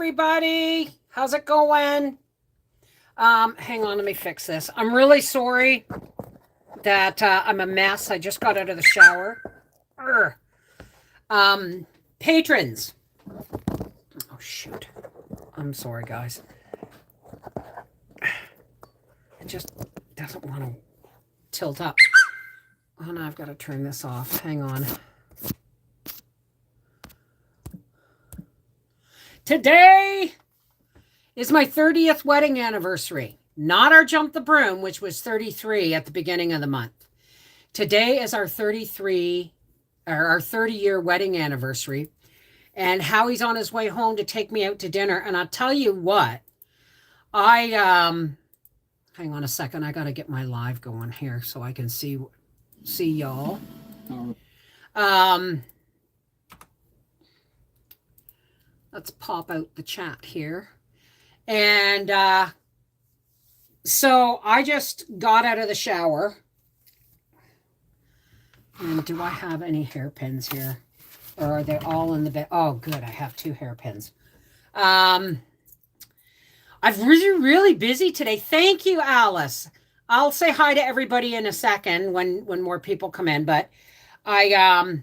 everybody. How's it going? Hang on, let me fix this. I'm really sorry that I'm a mess. I just got out of the shower. Urgh. Patrons. Oh, shoot. I'm sorry, guys. It just doesn't want to tilt up. Oh, no, I've got to turn this off. Hang on. Today is my 30th wedding anniversary. Not our Jump the Broom, which was 33 at the beginning of the month. Today is our 30-year wedding anniversary. And Howie's on his way home to take me out to dinner. And I'll tell you what, hang on a second. I got to get my live going here so I can see y'all. Let's pop out the chat here. And so I just got out of the shower. And do I have any hairpins here? Or are they all in the bed? Oh, good. I have 2 hairpins. I've really busy today. Thank you, Alice. I'll say hi to everybody in a second when more people come in. But I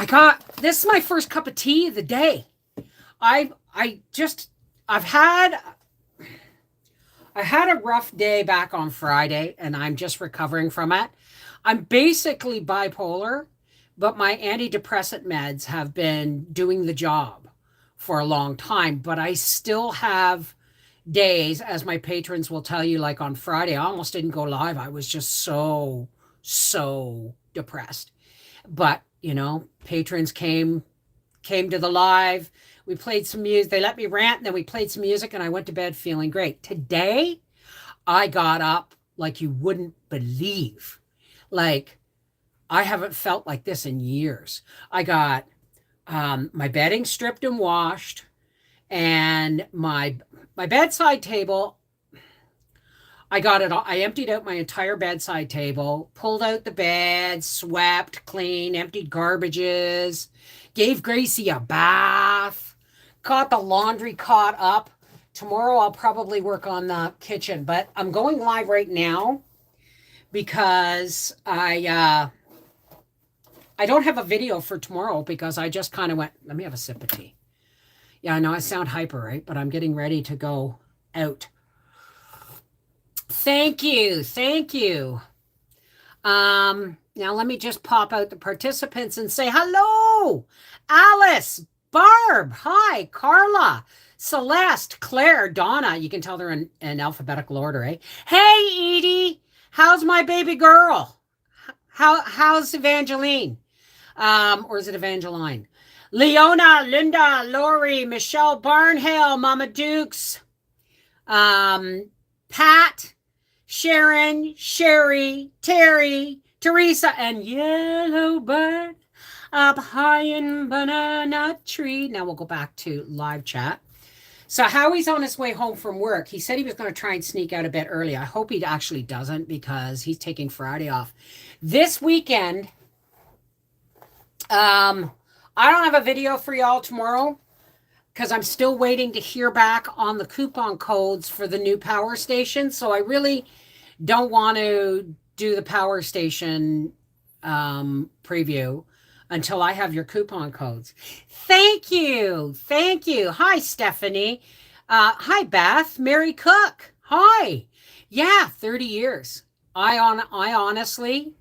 got, this is my first cup of tea of the day. I had a rough day back on Friday, and I'm just recovering from it. I'm basically bipolar, but my antidepressant meds have been doing the job for a long time. But I still have days, as my patrons will tell you, like on Friday, I almost didn't go live. I was just so depressed. But, patrons came to the live. We played some music. They let me rant, and then we played some music, and I went to bed feeling great. Today, I got up like you wouldn't believe. Like, I haven't felt like this in years. I got my bedding stripped and washed, and my bedside table, I got it all. I emptied out my entire bedside table, pulled out the bed, swept, cleaned, emptied garbages, gave Gracie a bath, got the laundry caught up. Tomorrow I'll probably work on the kitchen, but I'm going live right now because I don't have a video for tomorrow because I just kind of went, let me have a sip of tea. Yeah, I know I sound hyper, right? But I'm getting ready to go out. Thank you. Now let me just pop out the participants and say hello. Alice, Barb, hi, Carla, Celeste, Claire, Donna. You can tell they're in alphabetical order, eh? Hey, Edie, how's my baby girl? How's Evangeline? Or is it Evangeline? Leona, Linda, Lori, Michelle Barnhill, Mama Dukes, Pat, Sharon, Sherry, Terry, Teresa, and Yellow Bird up high in banana tree. Now we'll go back to live chat. So Howie's on his way home from work. He said he was going to try and sneak out a bit early. I hope he actually doesn't because he's taking Friday off. This weekend, I don't have a video for y'all tomorrow because I'm still waiting to hear back on the coupon codes for the new power station. So I really don't want to do the power station preview until I have your coupon codes. Thank you. Hi, Stephanie. Hi, Beth. Mary Cook. Hi. Yeah, 30 years. I honestly,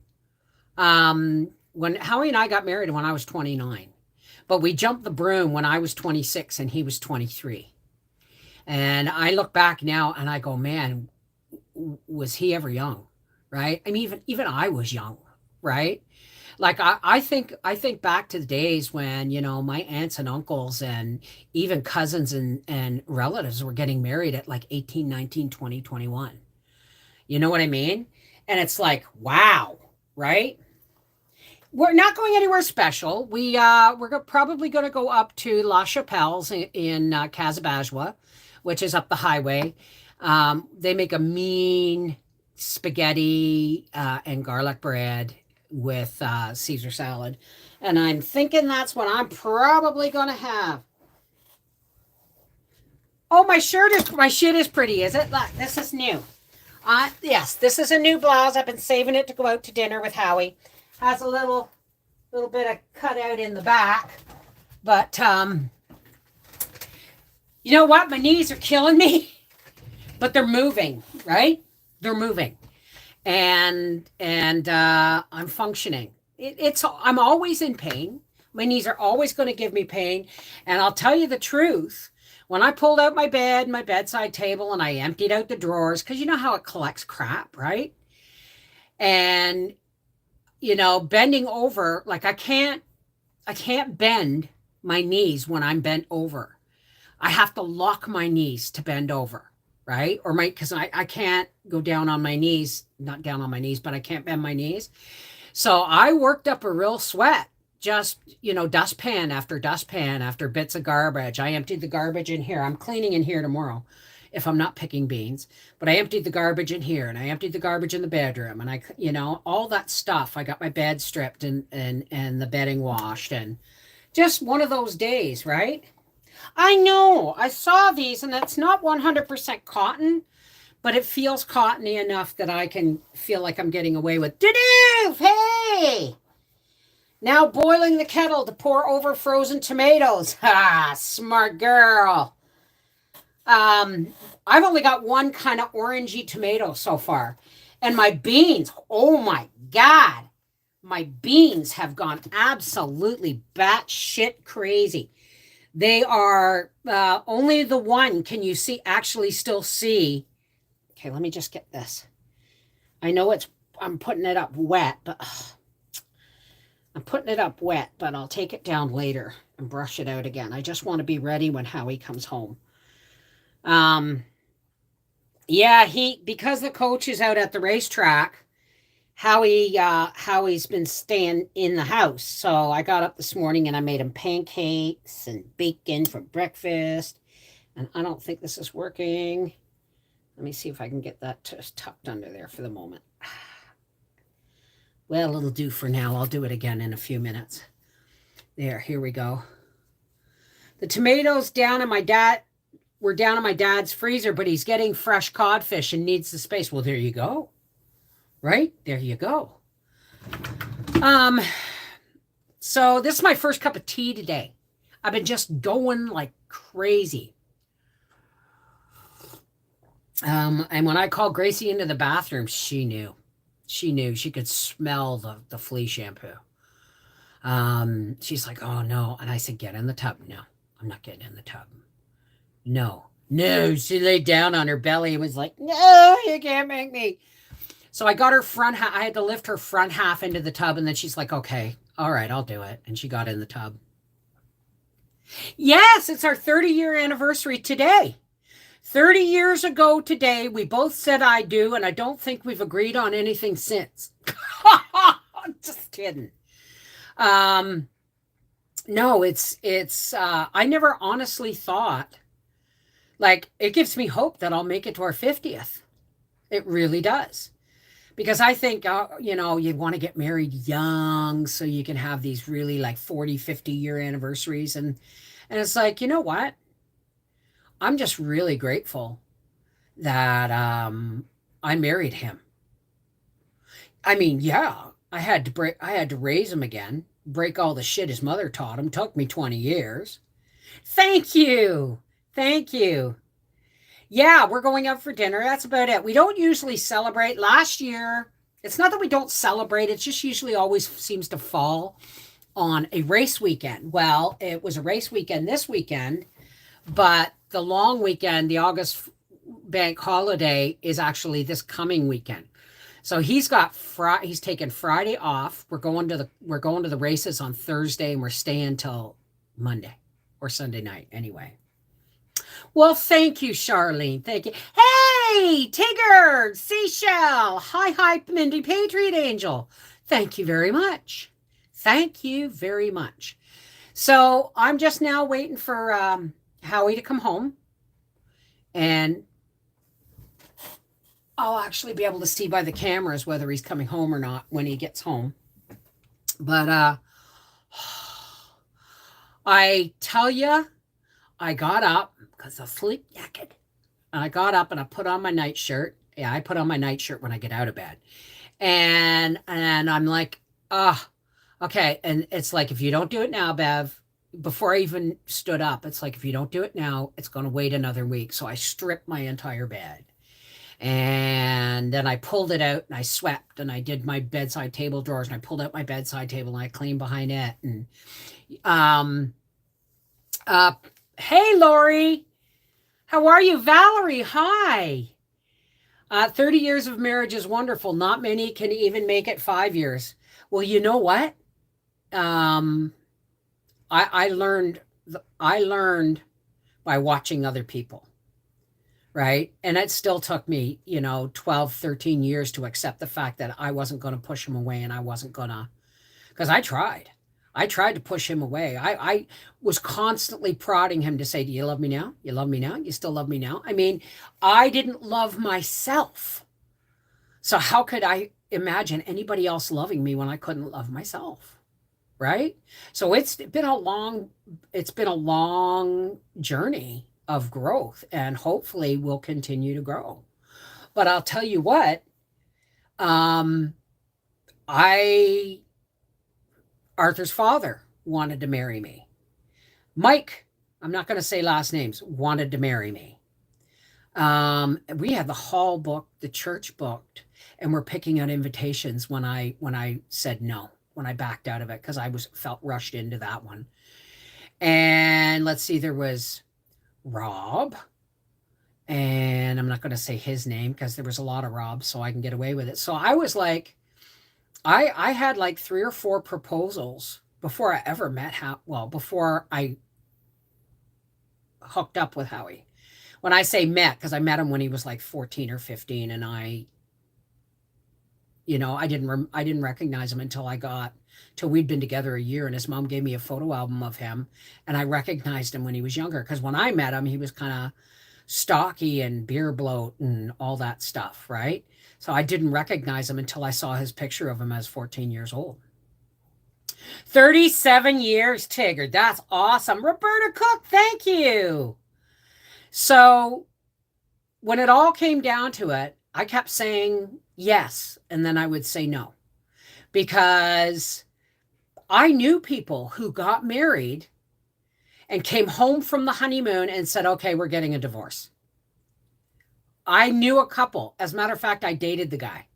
when Howie and I got married when I was 29, but we jumped the broom when I was 26 and he was 23. And I look back now and I go, man, was he ever young? Right? I mean, even I was young, right? Like I think back to the days when, my aunts and uncles and even cousins and relatives were getting married at like 18, 19, 20, 21. You know what I mean? And it's like, wow, right? We're not going anywhere special. We're probably going to go up to La Chapelle's in Casabajwa, which is up the highway. They make a mean spaghetti and garlic bread with Caesar salad. And I'm thinking that's what I'm probably going to have. Oh, my shit is pretty, is it? Look, this is new. Yes, this is a new blouse. I've been saving it to go out to dinner with Howie. Has a little bit of cutout in the back, but you know what? My knees are killing me, but they're moving, right? They're moving, and I'm functioning. I'm always in pain. My knees are always going to give me pain, and I'll tell you the truth. When I pulled out my bedside table, and I emptied out the drawers, because you know how it collects crap, right? And bending over, like I can't bend my knees when I'm bent over. I have to lock my knees to bend over, right? Because I can't go down on my knees, not down on my knees, but I can't bend my knees. So I worked up a real sweat, just, dustpan after dustpan after bits of garbage. I emptied the garbage in here. I'm cleaning in here tomorrow if I'm not picking beans, but I emptied the garbage in here and I emptied the garbage in the bedroom and all that stuff. I got my bed stripped and the bedding washed, and just one of those days, right? I know. I saw these and it's not 100% cotton, but it feels cottony enough that I can feel like I'm getting away with. Doo-doo! Hey! Now boiling the kettle to pour over frozen tomatoes. Ha! Smart girl. I've only got one kind of orangey tomato so far. And my beans, oh my God. My beans have gone absolutely batshit crazy. They are only the one can you actually still see. Okay, let me just get this. I know I'm putting it up wet, but I'll take it down later and brush it out again. I just want to be ready when Howie comes home. Yeah, because the coach is out at the racetrack, Howie's been staying in the house. So I got up this morning and I made him pancakes and bacon for breakfast. And I don't think this is working. Let me see if I can get that tucked under there for the moment. Well, it'll do for now. I'll do it again in a few minutes. There, here we go. The tomatoes were down in my dad's freezer, but he's getting fresh codfish and needs the space. Well, there you go. Right? There you go. So this is my first cup of tea today. I've been just going like crazy. And when I called Gracie into the bathroom, she knew. She could smell the flea shampoo. She's like, oh no. And I said, get in the tub. No, I'm not getting in the tub. No. She laid down on her belly and was like, no, you can't make me. So I got her front half. I had to lift her front half into the tub. And then she's like, okay, all right, I'll do it. And she got in the tub. Yes, it's our 30-year anniversary today. 30 years ago today, we both said I do, and I don't think we've agreed on anything since. Just kidding. No, it's I never honestly thought, like, it gives me hope that I'll make it to our 50th. It really does. Because I think, you want to get married young so you can have these really like 40, 50-year anniversaries. And it's like, you know what? I'm just really grateful that I married him. I mean, yeah, I had to raise him again, break all the shit his mother taught him. Took me 20 years. Thank you. Yeah, we're going out for dinner. That's about it. We don't usually celebrate. Last year, it's not that we don't celebrate. It just usually always seems to fall on a race weekend. Well, it was a race weekend this weekend, but the long weekend, the August bank holiday, is actually this coming weekend. So he's taken Friday off. We're going to the races on Thursday, and we're staying till Monday or Sunday night anyway. Well, thank you, Charlene. Thank you. Hey, Tigger, Seashell. Hi, Mindy, Patriot Angel. Thank you very much. So I'm just now waiting for Howie to come home, and I'll actually be able to see by the cameras whether he's coming home or not when he gets home. But I tell you, I got up because I was sleep naked. And I got up and I put on my nightshirt. Yeah, I put on my nightshirt when I get out of bed. And I'm like, ah, okay. And it's like, if you don't do it now, Bev, before I even stood up, it's like, if you don't do it now, it's going to wait another week. So I stripped my entire bed. And then I pulled it out and I swept and I did my bedside table drawers and I pulled out my bedside table and I cleaned behind it. And um uh hey Lori, how are you? Valerie, hi. 30 years of marriage is wonderful. Not many can even make it 5 years. Well, you know what? Um I learned I learned by watching other people, right? And it still took me, 12, 13 years to accept the fact that I wasn't going to push him away and I wasn't going to, because I tried. I tried to push him away. I was constantly prodding him to say, do you love me now? You love me now? You still love me now? I mean, I didn't love myself. So how could I imagine anybody else loving me when I couldn't love myself? Right? So it's been a long journey of growth, and hopefully we'll continue to grow. But I'll tell you what, um, Arthur's father wanted to marry me. Mike, I'm not going to say last names, wanted to marry me. We had the hall booked, the church booked, and we're picking out invitations when I said no, when I backed out of it, because I felt rushed into that one. And let's see, there was Rob, and I'm not going to say his name because there was a lot of Robs, so I can get away with it. So I was like, I had like 3 or 4 proposals before I ever met before I hooked up with Howie. When I say met, because I met him when he was like 14 or 15, and I didn't recognize him until we'd been together a year, and his mom gave me a photo album of him, and I recognized him when he was younger, because when I met him, he was kind of stocky and beer bloat and all that stuff, right? So I didn't recognize him until I saw his picture of him as 14 years old. 37 years, Tigger. That's awesome. Roberta Cook, thank you. So when it all came down to it, I kept saying yes, and then I would say no, because I knew people who got married and came home from the honeymoon and said, okay, we're getting a divorce. I knew a couple. As a matter of fact, I dated the guy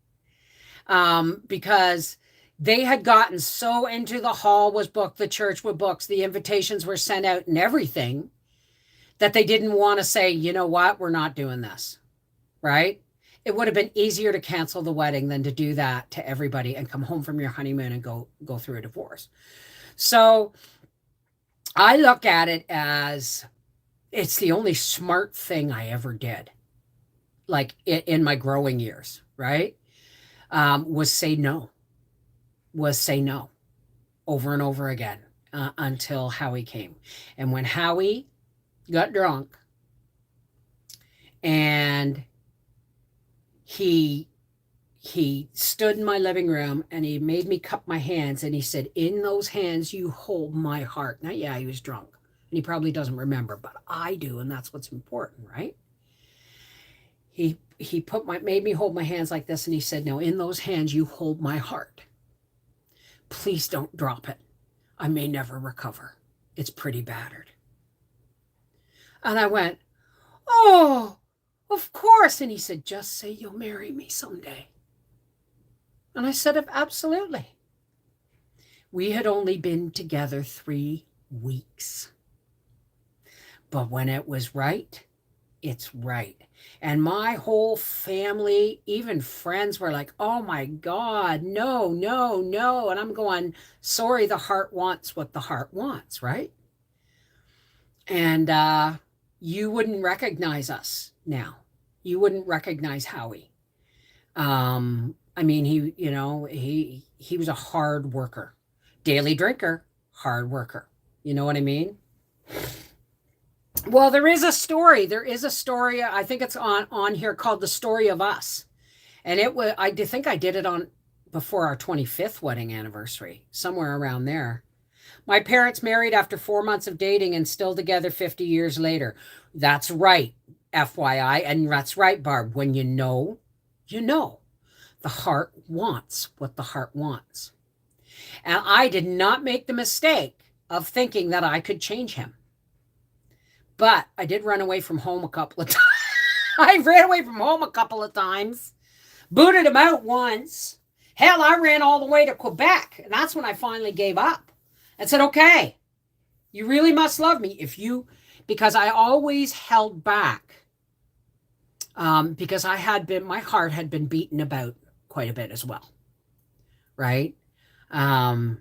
because they had gotten so into the hall was booked, the church were booked, the invitations were sent out and everything, that they didn't want to say, you know what, we're not doing this, right? It would have been easier to cancel the wedding than to do that to everybody and come home from your honeymoon and go through a divorce. So I look at it as it's the only smart thing I ever did, like in my growing years, right? Was say no over and over again until Howie came. And when Howie got drunk and he stood in my living room and he made me cup my hands and he said, in those hands, you hold my heart. Now, yeah, he was drunk and he probably doesn't remember, but I do. And that's what's important, right? He made me hold my hands like this. And he said, no, in those hands, you hold my heart. Please don't drop it. I may never recover. It's pretty battered. And I went, oh, of course. And he said, just say you'll marry me someday. And I said, absolutely. We had only been together 3 weeks. But when it was right, it's right. And my whole family, even friends, were like, oh my God, no, no, no. And I'm going, sorry, the heart wants what the heart wants, right? And you wouldn't recognize us now. You wouldn't recognize Howie. I mean, he was a hard worker, daily drinker, hard worker. You know what I mean? Well, there is a story. I think it's on here called The Story of Us. And I think I did it on before our 25th wedding anniversary, somewhere around there. My parents married after 4 months of dating and still together 50 years later. That's right, FYI. And that's right, Barb. When you know, you know. The heart wants what the heart wants. And I did not make the mistake of thinking that I could change him. But I did run away from home a couple of times. I ran away from home a couple of times, booted him out once. Hell, I ran all the way to Quebec. And that's when I finally gave up and said, okay, you really must love me because I always held back because my heart had been beaten about quite a bit as well. Right? My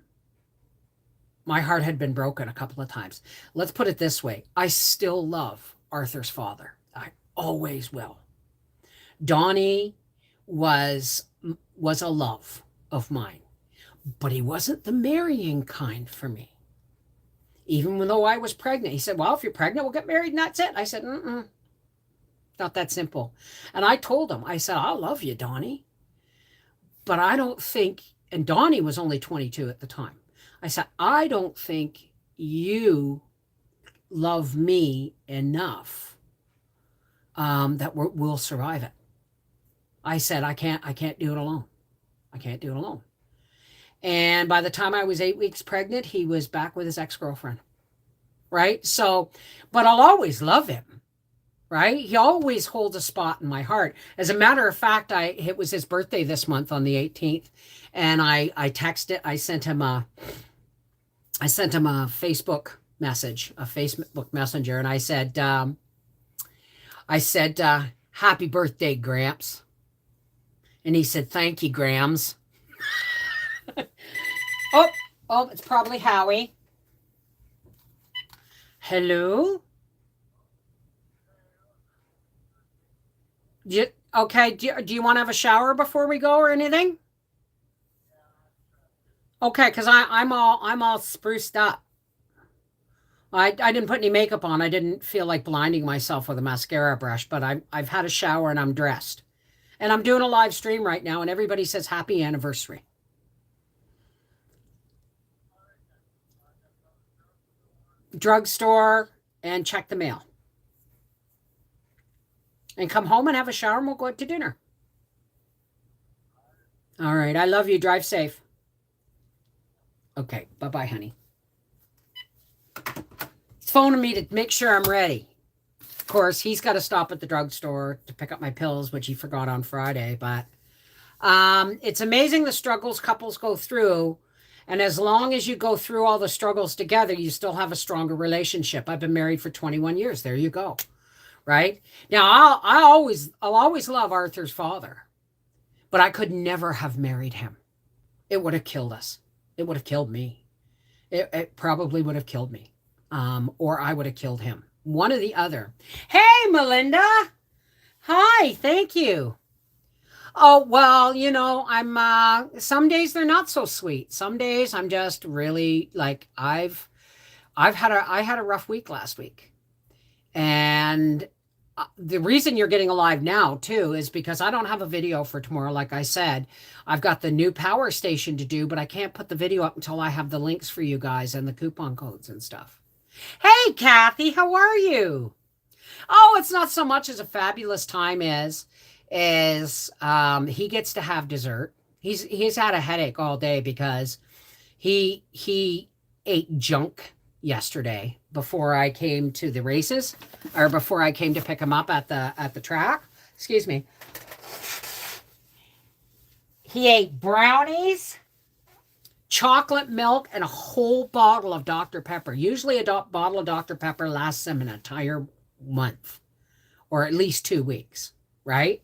heart had been broken a couple of times. Let's put it this way. I still love Arthur's father. I always will. Donnie was a love of mine, but he wasn't the marrying kind for me. Even though I was pregnant, he said, well, if you're pregnant, we'll get married and that's it. I said, not that simple. And I told him, I said, I love you, Donnie, but I don't think, and Donnie was only 22 at the time. I said, I don't think you love me enough that we'll survive it. I said, I can't do it alone. I can't do it alone. And by the time I was 8 weeks pregnant, he was back with his ex-girlfriend. Right? So, but I'll always love him. Right? He always holds a spot in my heart. As a matter of fact, it was his birthday this month on the 18th. And I texted, I sent him a Facebook message, a Facebook messenger. And I said, happy birthday, Gramps. And he said, thank you, Grams. Oh, it's probably Howie. Hello? Okay, do you want to have a shower before we go or anything? Okay, because I'm all spruced up. I didn't put any makeup on. I didn't feel like blinding myself with a mascara brush, but I've had a shower and I'm dressed. And I'm doing a live stream right now, and everybody says happy anniversary. Drugstore and check the mail. And come home and have a shower and we'll go out to dinner. All right. I love you. Drive safe. Okay. Bye-bye, honey. He's phoning me to make sure I'm ready. Of course, he's got to stop at the drugstore to pick up my pills, which he forgot on Friday. But it's amazing the struggles couples go through. And as long as you go through all the struggles together, you still have a stronger relationship. I've been married for 21 years. There you go. Right? Now, I'll always love Arthur's father. But I could never have married him. It would have killed us. It would have killed me. It probably would have killed me. Or I would have killed him. One or the other. Hey, Melinda. Hi, thank you. Oh, well, I'm some days they're not so sweet. Some days I'm just really like I had a rough week last week. And the reason you're getting alive now too is because I don't have a video for tomorrow. Like I said, I've got the new power station to do, but I can't put the video up until I have the links for you guys and the coupon codes and stuff. Hey, Kathy, how are you? Oh, it's not so much as a fabulous time is he gets to have dessert. He's had a headache all day because he ate junk yesterday before I came to the races, or before I came to pick him up at the track. Excuse me. He ate brownies, chocolate milk, and a whole bottle of Dr. Pepper. Usually a bottle of Dr. Pepper lasts him an entire month, or at least 2 weeks, right?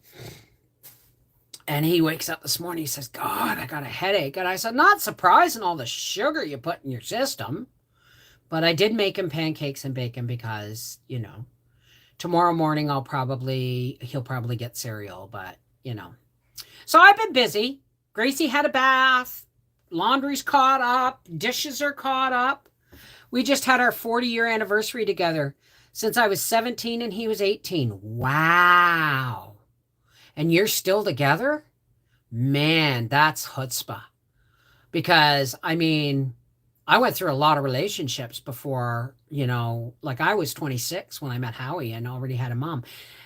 And he wakes up this morning, he says, God, I got a headache. And I said, not surprising all the sugar you put in your system. But I did make him pancakes and bacon because, tomorrow morning he'll probably get cereal, but, So I've been busy. Gracie had a bath. Laundry's caught up. Dishes are caught up. We just had our 40-year anniversary together since I was 17 and he was 18. Wow. And you're still together? Man, that's chutzpah. Because, I went through a lot of relationships before, like I was 26 when I met Howie and already had a mom.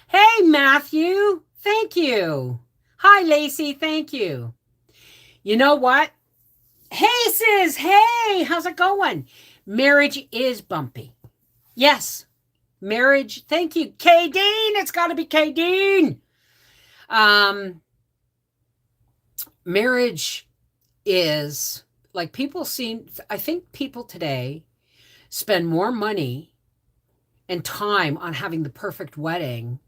Hey, Matthew. Thank you. Hi, Lacey. Thank you. You know what? Hey, sis. Hey, how's it going? Marriage is bumpy. Yes. Marriage. Thank you. K Dean. It's got to be K Dean. Marriage is like I think people today spend more money and time on having the perfect wedding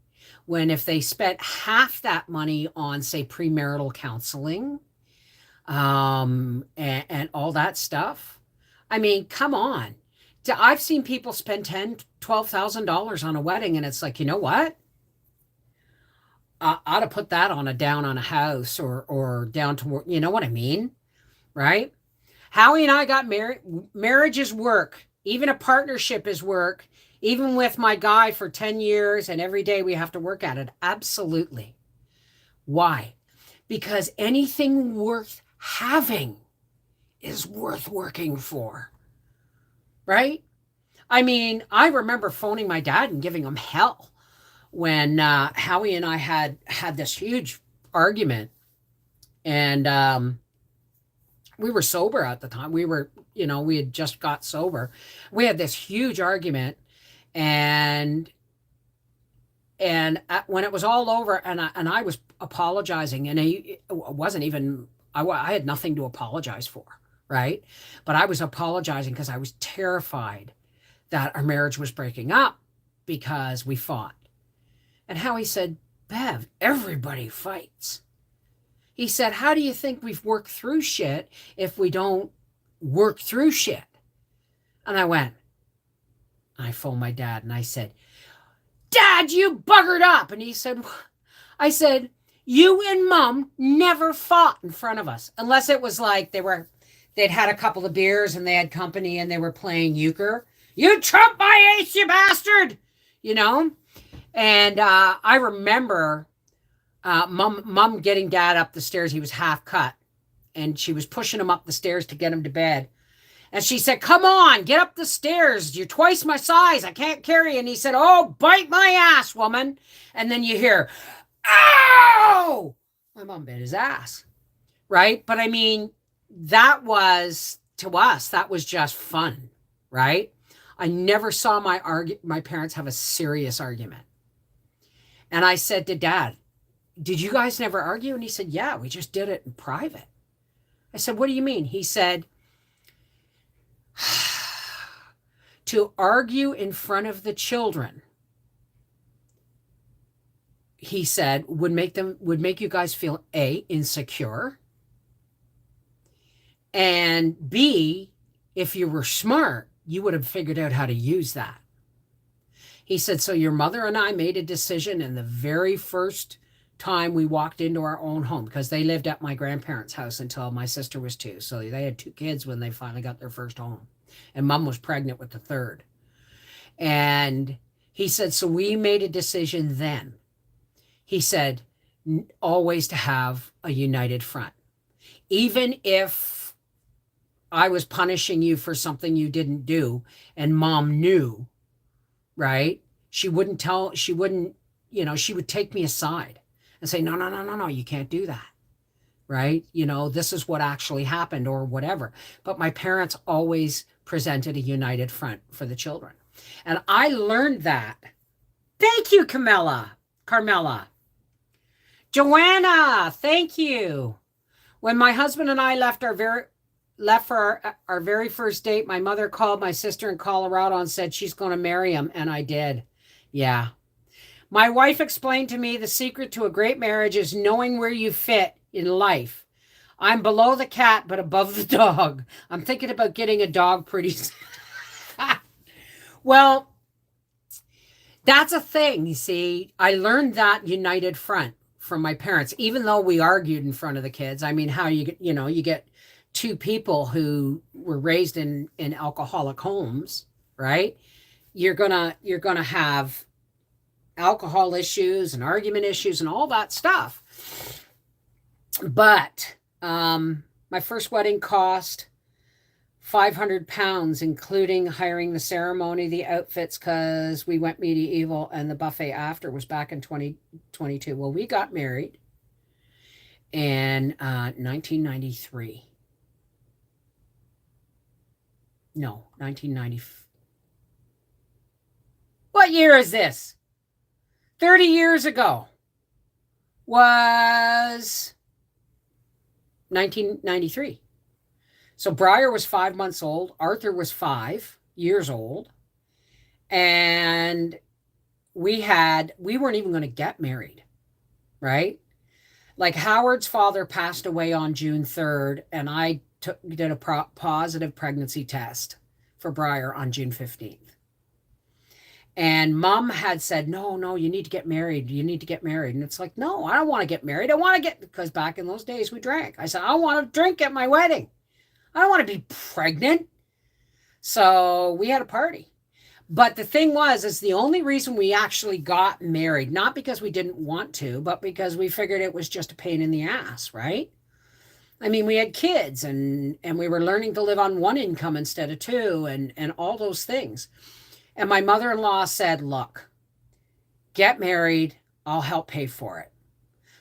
when if they spent half that money on, say, premarital counseling, and all that stuff. I mean, come on. I've seen people spend $10,000, $12,000 on a wedding, and it's like, you know what? I ought to put that down on a house or down to, you know what I mean? Right? Howie and I got married. Marriage is work. Even a partnership is work. Even with my guy for 10 years and every day we have to work at it. Absolutely. Why? Because anything worth having is worth working for. Right? I mean, I remember phoning my dad and giving him hell when Howie and I had this huge argument. And we were sober at the time. We had just got sober. We had this huge argument. And when it was all over, and I was apologizing, and it wasn't even, I had nothing to apologize for, right? But I was apologizing because I was terrified that our marriage was breaking up because we fought. And Howie said, Bev, everybody fights. He said, how do you think we've worked through shit if we don't work through shit? And I phoned my dad and I said, Dad, you buggered up. And I said, you and Mom never fought in front of us unless it was like they'd had a couple of beers and they had company and they were playing euchre. You trumped my ace, you bastard. And I remember Mom getting Dad up the stairs. He was half cut and she was pushing him up the stairs to get him to bed. And she said, come on, get up the stairs. You're twice my size. I can't carry you. And he said, oh, bite my ass, woman. And then you hear, ow! My mom bit his ass, right? But I mean, that was, to us, that was just fun, right? I never saw my parents have a serious argument. And I said to Dad, did you guys never argue? And he said, yeah, we just did it in private. I said, what do you mean? He said, to argue in front of the children, he said, would make you guys feel A, insecure, and B, if you were smart, you would have figured out how to use that. He said, so your mother and I made a decision in the very first time we walked into our own home, because they lived at my grandparents' house until my sister was 2. So they had 2 kids when they finally got their first home. And Mom was pregnant with the 3rd. And he said, so we made a decision then. He said, always to have a united front. Even if I was punishing you for something you didn't do and Mom knew, right? She would take me aside and say, no, you can't do that. Right? This is what actually happened or whatever. But my parents always presented a united front for the children. And I learned that. Thank you, Carmela. Joanna, thank you. When my husband and I left for our very first date, my mother called my sister in Colorado and said she's going to marry him. And I did. Yeah. My wife explained to me the secret to a great marriage is knowing where you fit in life. I'm below the cat, but above the dog. I'm thinking about getting a dog pretty soon. Well, that's a thing, you see. I learned that united front from my parents, even though we argued in front of the kids. I mean, how you get 2 people who were raised in alcoholic homes, right? You're gonna have alcohol issues and argument issues and all that stuff. But my first wedding cost 500 pounds, including hiring the ceremony, the outfits, because we went medieval, and the buffet after was back in 2022. Well, we got married in 1993. No, 1990. What year is this? 30 years ago was 1993. So Briar was 5 months old. Arthur was 5 years old. And we weren't even going to get married, right? Like Howard's father passed away on June 3rd, and I did a positive pregnancy test for Briar on June 15th. And mom had said, no, you need to get married. You need to get married. And it's like, no, I don't want to get married. I want to because back in those days we drank. I said, I want to drink at my wedding. I don't want to be pregnant. So we had a party. But the thing is the only reason we actually got married, not because we didn't want to, but because we figured it was just a pain in the ass, right? I mean, we had kids and we were learning to live on one income instead of two and all those things. And my mother-in-law said, look, get married. I'll help pay for it.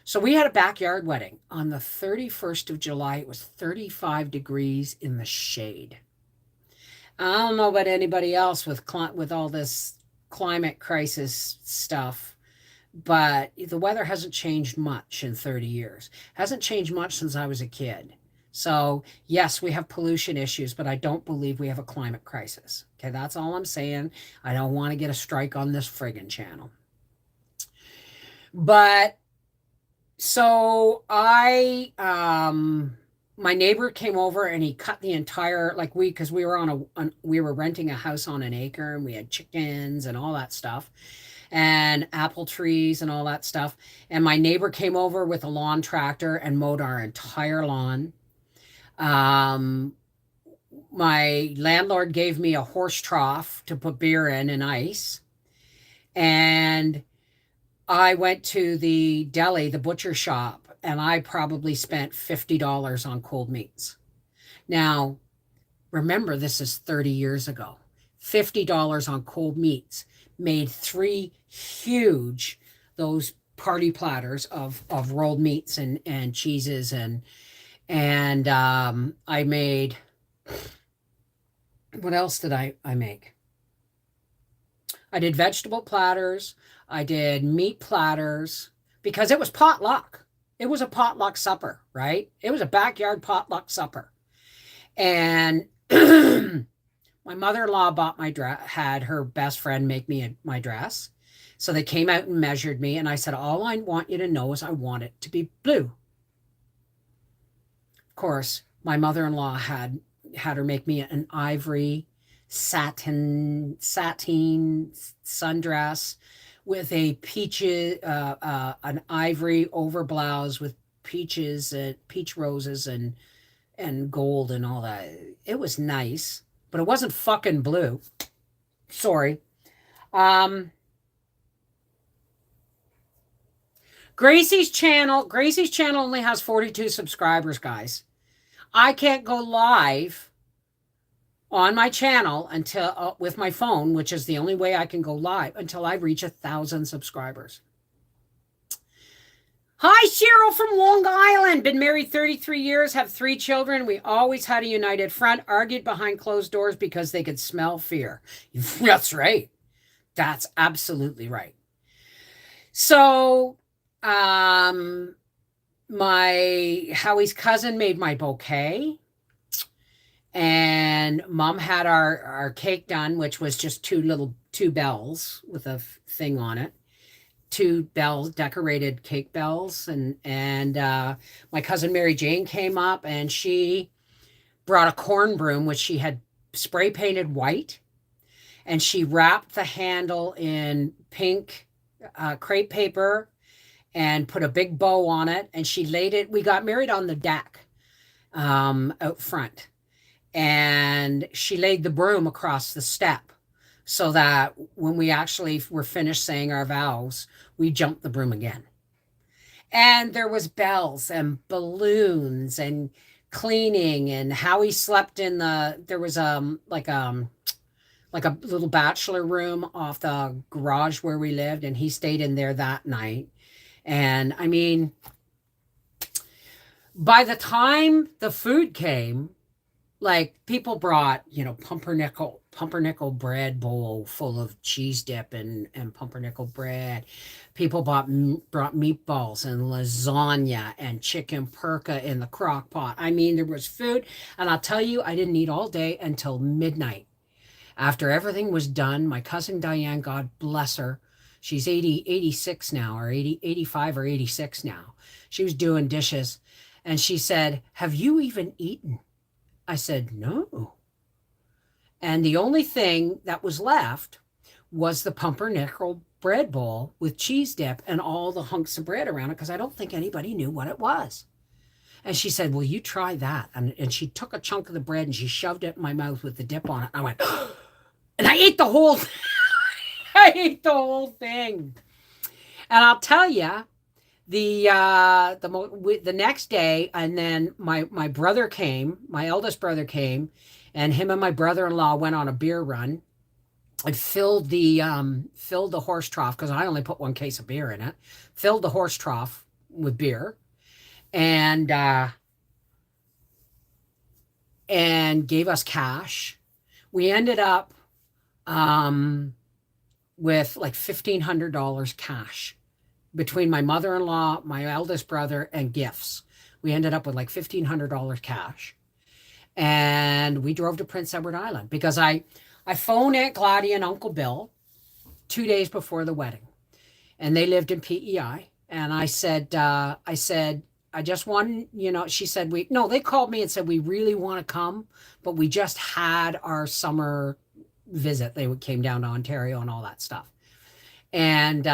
So we had a backyard wedding on the 31st of July. It was 35 degrees in the shade. I don't know about anybody else with all this climate crisis stuff, but the weather hasn't changed much in 30 years. Hasn't changed much since I was a kid. So yes, we have pollution issues, but I don't believe we have a climate crisis. Okay, that's all I'm saying. I don't want to get a strike on this friggin' channel. But so my neighbor came over and he cut the entire, because we were we were renting a house on an acre and we had chickens and all that stuff and apple trees and all that stuff. And my neighbor came over with a lawn tractor and mowed our entire lawn. My landlord gave me a horse trough to put beer in and ice. And I went to the deli, the butcher shop, and I probably spent $50 on cold meats. Now, remember, this is 30 years ago. $50 on cold meats made 3 huge, those party platters of rolled meats and cheeses and I made, what else did I make? I did vegetable platters. I did meat platters because it was potluck. It was a potluck supper, right? It was a backyard potluck supper. And my mother-in-law bought my dress, had her best friend make me my dress. So they came out and measured me. And I said, all I want you to know is I want it to be blue. Of course, my mother-in-law had her make me an ivory satin sundress with a an ivory overblouse with peaches and peach roses and gold and all that. It was nice, but it wasn't fucking blue. Sorry. Gracie's channel only has 42 subscribers, guys. I can't go live on my channel until with my phone, which is the only way I can go live, until I reach 1,000 subscribers. Hi, Cheryl from Long Island. Been married 33 years, have 3 children. We always had a united front, argued behind closed doors because they could smell fear. That's right. That's absolutely right. So, Howie's cousin made my bouquet. And mom had our cake done, which was just 2 bells with a thing on it. 2 bells, decorated cake bells. And my cousin Mary Jane came up and she brought a corn broom, which she had spray painted white. And she wrapped the handle in pink crepe paper and put a big bow on it. And she laid it. We got married on the deck out front. And she laid the broom across the step so that when we actually were finished saying our vows, we jumped the broom again. And there was bells and balloons and cleaning and how he slept in there was like a little bachelor room off the garage where we lived, and he stayed in there that night. And I mean, by the time the food came, like people brought, pumpernickel bread bowl full of cheese dip and pumpernickel bread. People brought meatballs and lasagna and chicken perka in the crock pot. I mean, there was food, and I'll tell you, I didn't eat all day until midnight. After everything was done, my cousin Diane, God bless her, she's 86 now, or 85 or 86 now. She was doing dishes, and she said, "Have you even eaten?" I said, "No." And the only thing that was left was the pumpernickel bread bowl with cheese dip and all the hunks of bread around it, because I don't think anybody knew what it was. And she said, "Well, you try that." And she took a chunk of the bread and she shoved it in my mouth with the dip on it. I went, and I ate the whole I ate the whole thing. And I'll tell you, the next day, and then my brother came, my eldest brother came, and him and my brother-in-law went on a beer run. I filled the horse trough, because I only put one case of beer in it. Filled the horse trough with beer, and gave us cash. We ended up with like $1,500 cash between my mother-in-law, my eldest brother, and gifts. We ended up with like $1,500 cash. And we drove to Prince Edward Island, because I phoned Aunt Gladys and Uncle Bill 2 days before the wedding. And they lived in PEI. And I said, I just want, she said, they called me and said, "We really want to come, but we just had our summer visit." They came down to Ontario and all that stuff. And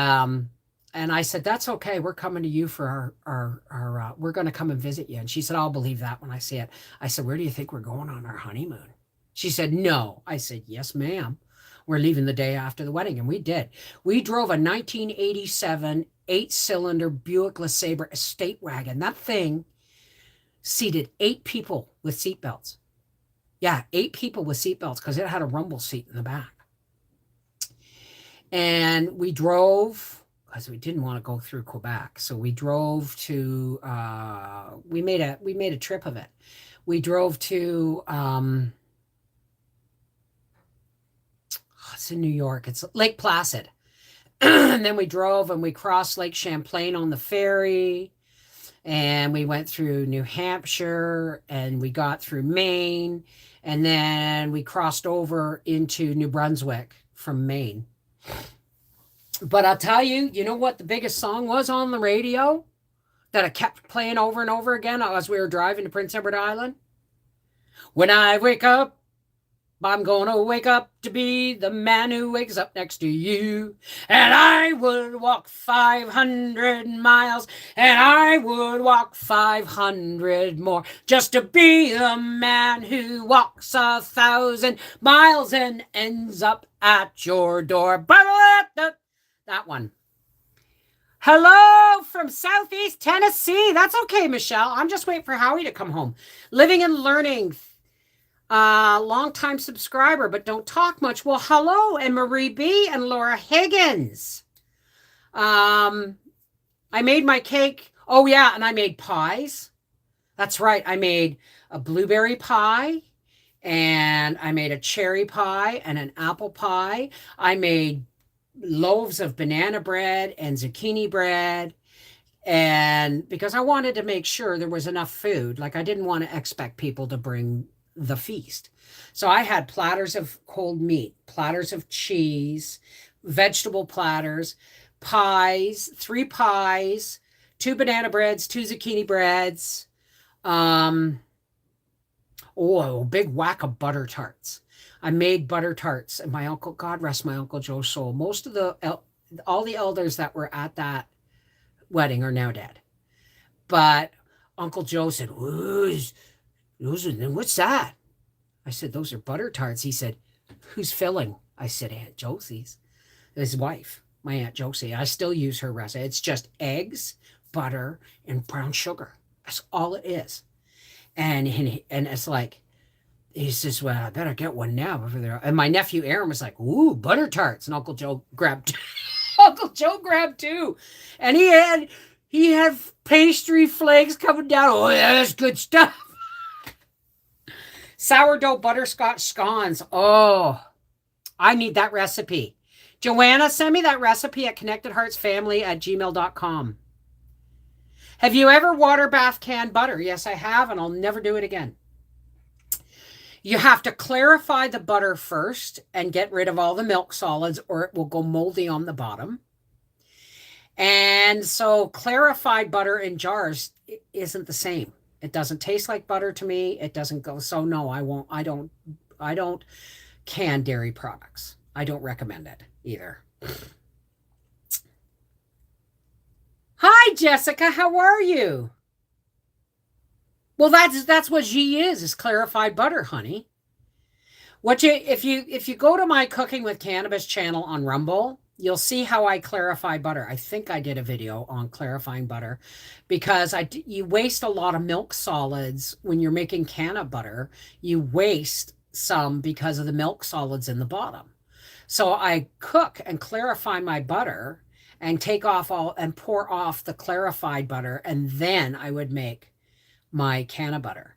I said, "That's okay. We're coming to you for our we're going to come and visit you." And she said, "I'll believe that when I see it." I said, "Where do you think we're going on our honeymoon?" She said, "No." I said, "Yes, ma'am. We're leaving the day after the wedding." And we did. We drove a 1987 8-cylinder Buick LeSabre estate wagon. That thing seated 8 people with seatbelts. Yeah, 8 people with seatbelts, because it had a rumble seat in the back. And we drove, because we didn't want to go through Quebec. So we drove to, we made a trip of it. We drove to, it's in New York. It's Lake Placid. And then we drove and we crossed Lake Champlain on the ferry. And we went through New Hampshire, and we got through Maine. And then we crossed over into New Brunswick from Maine. But I'll tell you, you know what the biggest song was on the radio that I kept playing over and over again as we were driving to Prince Edward Island? "When I wake up, I'm gonna wake up to be the man who wakes up next to you. And I would walk 500 miles, and I would walk 500 more, just to be the man who walks 1,000 miles and ends up at your door." That one. "Hello from Southeast Tennessee." That's okay, Michelle. I'm just waiting for Howie to come home. "Living and learning. Long-time subscriber, but don't talk much." Well, hello, and Marie B. and Laura Higgins. I made my cake. Oh, yeah, and I made pies. That's right. I made a blueberry pie, and I made a cherry pie and an apple pie. I made loaves of banana bread and zucchini bread. And because I wanted to make sure there was enough food, like I didn't want to expect people to bring the feast. So I had platters of cold meat, platters of cheese, vegetable platters, pies, 3 pies, 2 banana breads, 2 zucchini breads, a big whack of butter tarts. I made butter tarts, and my uncle, God rest my Uncle Joe's soul, all the elders that were at that wedding are now dead. But Uncle Joe said, "What's that?" I said, "Those are butter tarts." He said, "Who's filling?" I said, "Aunt Josie's." His wife, my Aunt Josie. I still use her recipe. It's just eggs, butter, and brown sugar. That's all it is. And it's like, he says, well, I better get one now before they're. And my nephew Aaron was like, ooh, butter tarts. And Uncle Joe grabbed Uncle Joe grabbed two. And he had pastry flakes coming down. Oh, yeah, that's good stuff. Sourdough butterscotch scones. Oh, I need that recipe. Joanna, send me that recipe at connectedheartsfamily@gmail.com. Have you ever water bath canned butter? Yes, I have, and I'll never do it again. You have to clarify the butter first and get rid of all the milk solids, or it will go moldy on the bottom. And so clarified butter in jars isn't the same. It doesn't taste like butter to me. It doesn't go. So no, I won't. I don't can dairy products. I don't recommend it either. Hi, Jessica. How are you? Well, that's what ghee is clarified butter, honey. What you if you go to my Cooking with Cannabis channel on Rumble, you'll see how I clarify butter. I think I did a video on clarifying butter because you waste a lot of milk solids when you're making canna butter. You waste some because of the milk solids in the bottom. So I cook and clarify my butter and take off all and pour off the clarified butter, and then I would make my canna butter.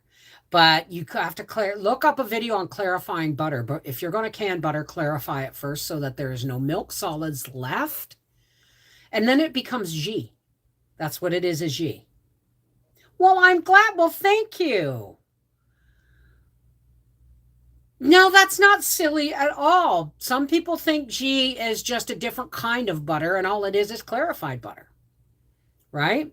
But you have to look up a video on clarifying butter. But if you're going to can butter, clarify it first so that there is no milk solids left. And then it becomes ghee. That's what it is ghee. Well, I'm glad. Well, thank you. No, that's not silly at all. Some people think ghee is just a different kind of butter, and all it is clarified butter. Right?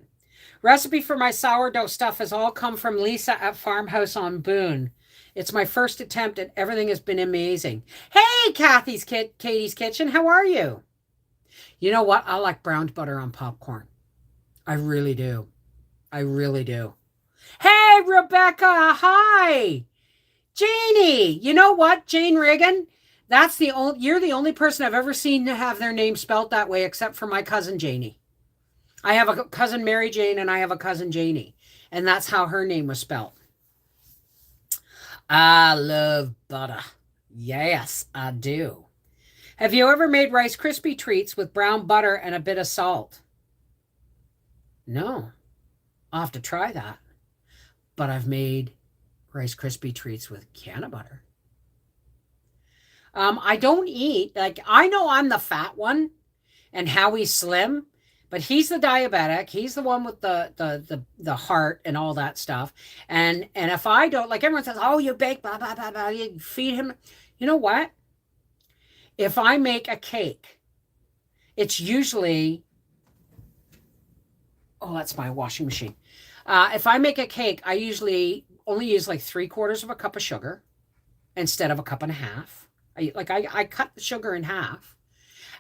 Recipe for my sourdough stuff has all come from Lisa at Farmhouse on Boone. It's my first attempt and everything has been amazing. Hey, Katie's Kitchen, how are you? You know what? I like browned butter on popcorn. I really do. I really do. Hey, Rebecca, hi. Janie, you know what, Jane Reagan? You're the only person I've ever seen to have their name spelt that way except for my cousin Janie. I have a cousin Mary Jane and I have a cousin Janie. And that's how her name was spelled. I love butter. Yes, I do. Have you ever made Rice Krispie treats with brown butter and a bit of salt? No. I'll have to try that. But I've made Rice Krispie treats with canna butter. I don't eat, I know I'm the fat one and Howie's slim. But he's the diabetic. He's the one with the heart and all that stuff. And if I don't, like everyone says, oh, you bake, blah, blah, blah, blah, you feed him. You know what? If I make a cake, it's usually, oh, that's my washing machine. If I make a cake, I usually only use like 3/4 of a cup of sugar instead of a cup and a half. I cut the sugar in half.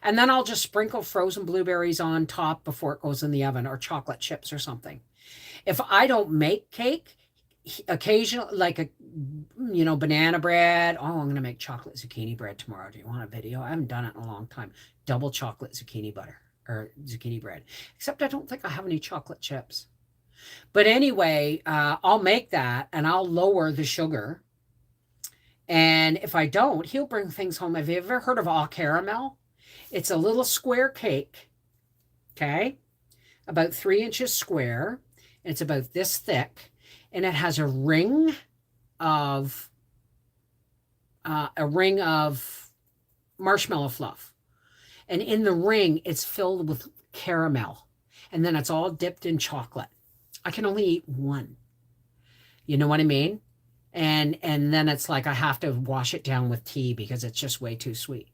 And then I'll just sprinkle frozen blueberries on top before it goes in the oven, or chocolate chips or something. If I don't make cake, occasionally, like banana bread. Oh, I'm going to make chocolate zucchini bread tomorrow. Do you want a video? I haven't done it in a long time. Double chocolate zucchini butter or zucchini bread. Except I don't think I have any chocolate chips. But anyway, I'll make that and I'll lower the sugar. And if I don't, he'll bring things home. Have you ever heard of Au Caramel? It's a little square cake, okay, about 3 inches square. And it's about this thick, and it has a ring of marshmallow fluff. And in the ring, it's filled with caramel, and then it's all dipped in chocolate. I can only eat one. You know what I mean? And then it's like I have to wash it down with tea because it's just way too sweet.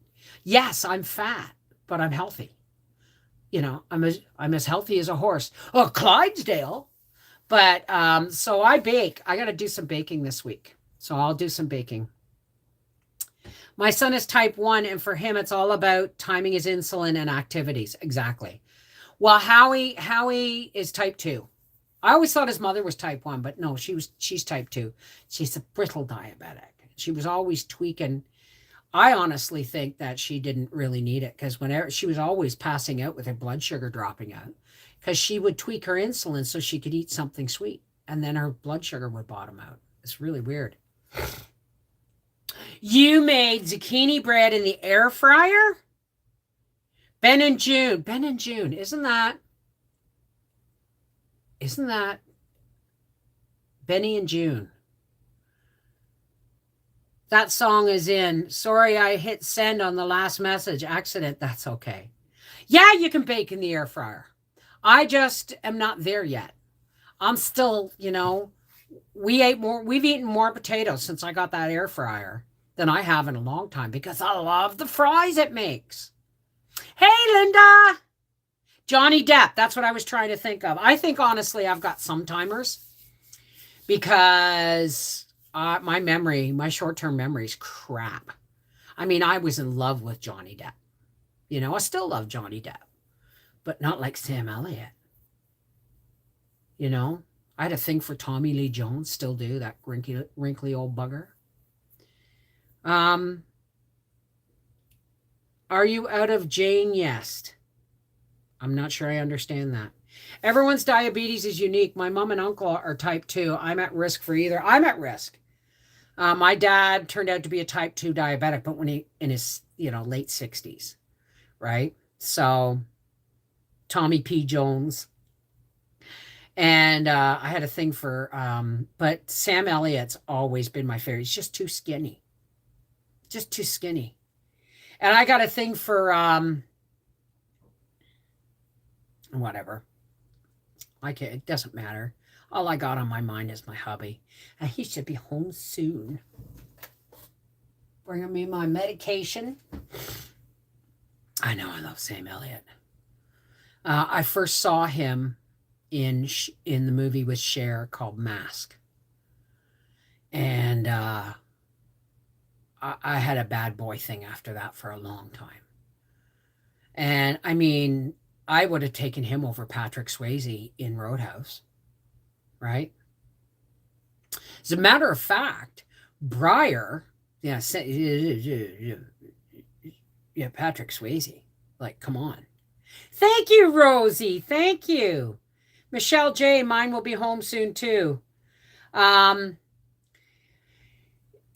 Yes, I'm fat, but I'm healthy. I'm as healthy as a horse. Oh, Clydesdale. But so I bake. I got to do some baking this week. So I'll do some baking. My son is type 1, and for him, it's all about timing his insulin and activities. Exactly. Well, Howie is type 2. I always thought his mother was type 1, but no, she's type 2. She's a brittle diabetic. She was always tweaking. I honestly think that she didn't really need it because whenever she was always passing out with her blood sugar dropping out because she would tweak her insulin so she could eat something sweet. and then her blood sugar would bottom out. It's really weird. You made zucchini bread in the air fryer? Ben and June. Ben and June. Isn't that Benny and June? That song is in. Sorry, I hit send on the last message. Accident. That's okay. Yeah, you can bake in the air fryer. I just am not there yet. I'm still, we've eaten more potatoes since I got that air fryer than I have in a long time because I love the fries it makes. Hey, Linda. Johnny Depp. That's what I was trying to think of. I think, honestly, I've got some timers because my short-term memory is crap. I mean, I was in love with Johnny Depp. I still love Johnny Depp, but not like Sam Elliott. I had a thing for Tommy Lee Jones, still do, that wrinkly old bugger. Are you out of Jane Yest? I'm not sure I understand that. Everyone's diabetes is unique. My mom and uncle are type 2. I'm at risk for either. I'm at risk. My dad turned out to be a type 2 diabetic, but when he in his late 60s, right? So Tommy P. Jones. And I had a thing for, but Sam Elliott's always been my favorite. He's just too skinny. Just too skinny. And I got a thing for, whatever. It doesn't matter. All I got on my mind is my hubby. And he should be home soon. Bringing me my medication. I know, I love Sam Elliott. I first saw him in the movie with Cher called Mask. And I had a bad boy thing after that for a long time. And I mean, I would have taken him over Patrick Swayze in Roadhouse, right? As a matter of fact, Briar, yeah, Patrick Swayze, like, come on. Thank you, Rosie. Thank you. Michelle J, mine will be home soon too.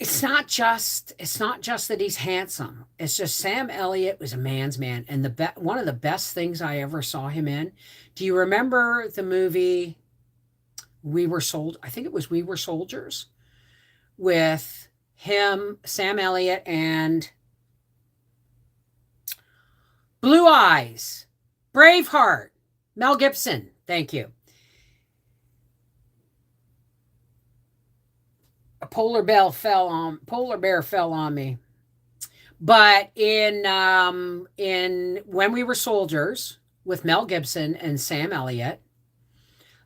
It's not just that he's handsome. It's just Sam Elliott was a man's man. And one of the best things I ever saw him in. Do you remember the movie We Were Soldiers? I think it was We Were Soldiers with him, Sam Elliott, and Blue Eyes, Braveheart, Mel Gibson. Thank you. A polar bear fell on me. But in When We Were Soldiers with Mel Gibson and Sam Elliott,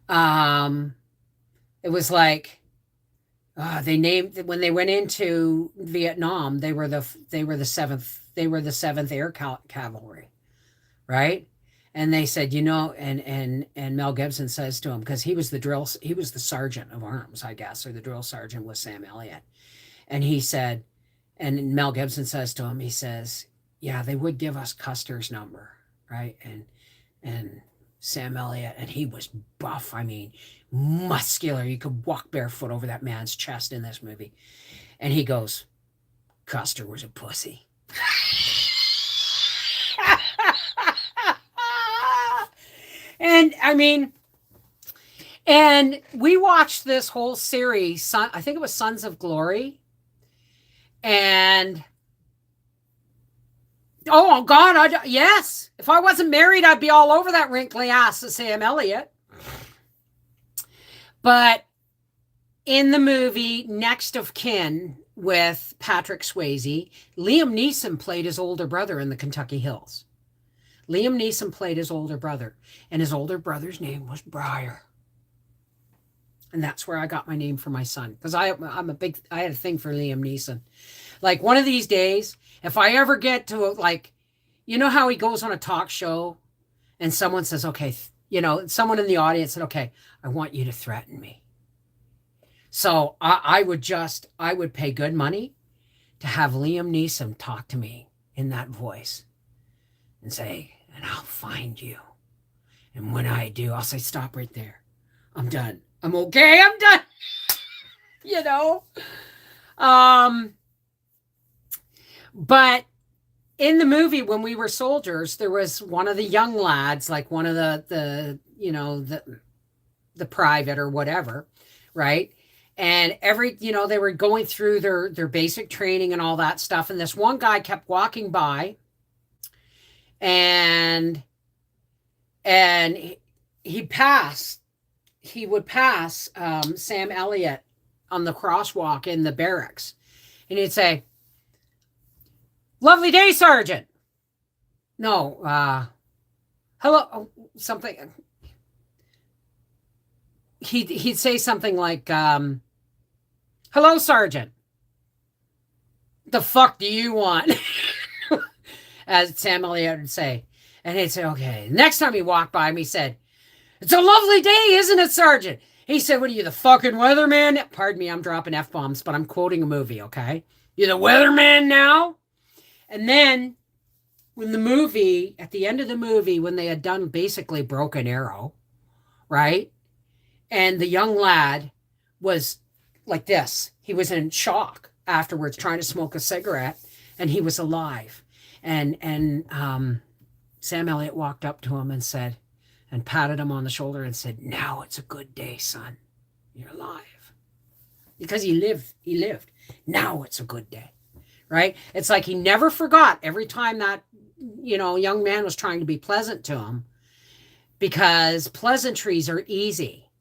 it was like they named when they went into Vietnam, they were the seventh Air Cavalry, right? And they said, and Mel Gibson says to him, because he was the sergeant of arms, I guess, or the drill sergeant with Sam Elliott. And he said, and Mel Gibson says to him, he says, yeah, they would give us Custer's number, right? And Sam Elliott, and he was buff, I mean, muscular. You could walk barefoot over that man's chest in this movie. And he goes, Custer was a pussy. And I mean, and we watched this whole series, I think it was Sons of Glory. And, oh God, yes. If I wasn't married, I'd be all over that wrinkly ass of Sam Elliott. But in the movie Next of Kin with Patrick Swayze, Liam Neeson played his older brother in the Kentucky Hills. Liam Neeson played his older brother, and his older brother's name was Briar. And that's where I got my name for my son, because I had a thing for Liam Neeson. Like, one of these days, if I ever get to, like, you know how he goes on a talk show and someone says, okay, someone in the audience said, okay, I want you to threaten me. So I would pay good money to have Liam Neeson talk to me in that voice and say, and I'll find you. And when I do, I'll say, stop right there. I'm done. I'm okay. I'm done. You know? Um, but in the movie, when we were soldiers, there was one of the young lads, like one of the private or whatever, right? And they were going through their basic training and all that stuff. And this one guy kept walking by, and he passed. He would pass Sam Elliott on the crosswalk in the barracks, and he'd say, "Lovely day, Sergeant." No, hello, something. He'd say something like, "Hello, Sergeant. The fuck do you want?" As Sam Elliott would say. And he'd say, "Okay." Next time he walked by him, he said, "It's a lovely day, isn't it, Sergeant?" He said, "What are you, the fucking weatherman?" Pardon me, I'm dropping F-bombs, but I'm quoting a movie, okay? "You the weatherman now?" And then at the end of the movie, when they had done basically Broken Arrow, right? And the young lad was like this. He was in shock afterwards, trying to smoke a cigarette, and he was alive. And Sam Elliott walked up to him and patted him on the shoulder and said, "Now it's a good day, son. You're alive." Because he lived. Now it's a good day, right? It's like he never forgot every time that, young man was trying to be pleasant to him, because pleasantries are easy.